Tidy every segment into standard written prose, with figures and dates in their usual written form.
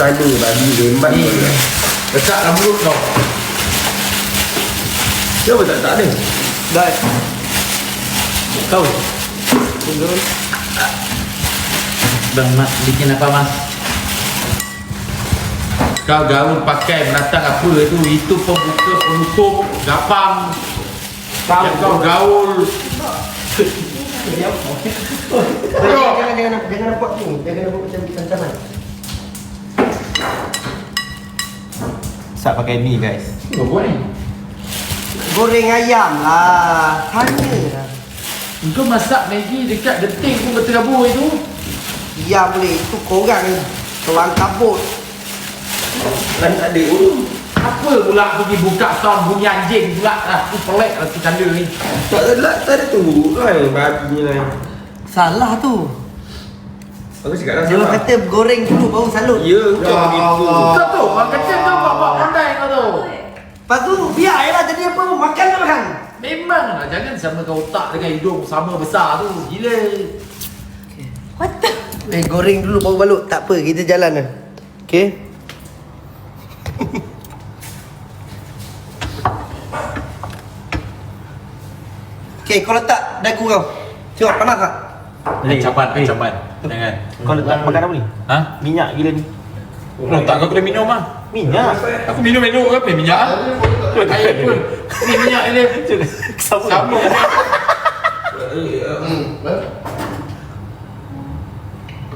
Tadi babi rembat ni dekat dalam mulut kau. Siapa tak ada? Dah. Kau Betul. Bang Mas bikin apa Mas? Kau gaul pakai menatang apa itu? Itu pembuka penutup gapang. Yang kau gaul. Jangan buat ni. Jangan buat macam cancaman. Sat pakai ni guys. Kau buat ni. Goreng ayam lah. Tanya lah. Kau masak Maggi dekat detik pun berterabur itu. Ya boleh. Itu korang kelang kabut. Kan tak ada pun. Apa pula pergi buka sound bunyi anjing pula. Aku pelik lah tu canda ni. Tak ada tu kan babi ni lah. Salah tu. Aku cakap dah Dia salah. kata goreng dulu baru salut. Ya, kau begitu. Kau tu, orang kecil kau buat pandai kau tu. Lepas tu biar je lah jadi apa. Makan tak makan. Memang lah, jangan samakan otak dengan hidung sama besar tu. Gila. What the? Goreng dulu baru balut. Tak apa, kita jalan lah. Okay. Okay, kau letak dagu kau. Tengok, panas tak? Ancaman. Jangan. Kau letak makan apa ni? Ha? Minyak gila ni. Tak kau kena minum ah. Minyak? Aku minum apa minyak ah? Air pun. Ni minyak ni. Sama.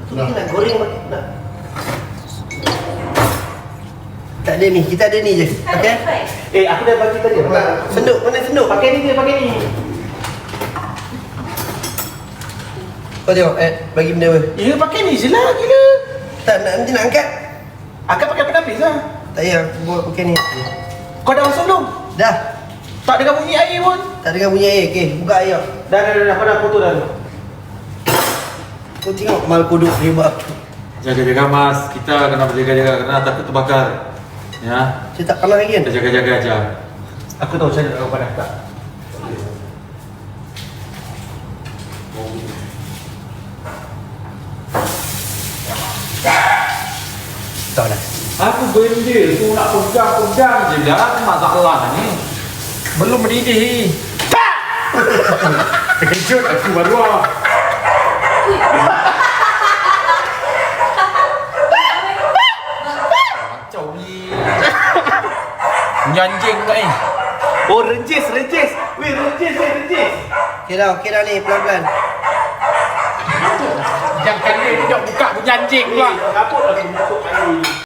Kita nak goreng nak. Tak ada ni, kita ada ni je. Okay? Aku dah bagi tadi. Senduk, mana senduk? Pakai ni dia, pakai ni. Kau tengok, bagi benda apa? Ya, pakai ni je lah, gila. Tak, nanti nak angkat. Akan pakai penapis lah. Tak payah, aku buat pakai ni. Kau dah masuk belum? Dah. Tak dengar bunyi air pun. Tak dengar bunyi air. Okay, buka air. Dah, kau dah foto dah. Kau tengok mal kodok dia buat. Jaga-jaga mas. Kita kena berjaga-jaga kerana takut terbakar. Ya. Saya tak panas lagi kan? Kita jaga-jaga aja. Aku tahu saya nak kau panas tak. Tak dah. Aku benda tu nak pegang-pegang je dah. Masalah ni. Belum mendidih. Terkejut aku baru ah. Kacau ni. Nyanjing pula ni. Oh, renjis. Weh, renjis. Okay dah ni, pelan-pelan. Yang kena ni dah buka bunyi anjing pula. Kaput lagi masuk air.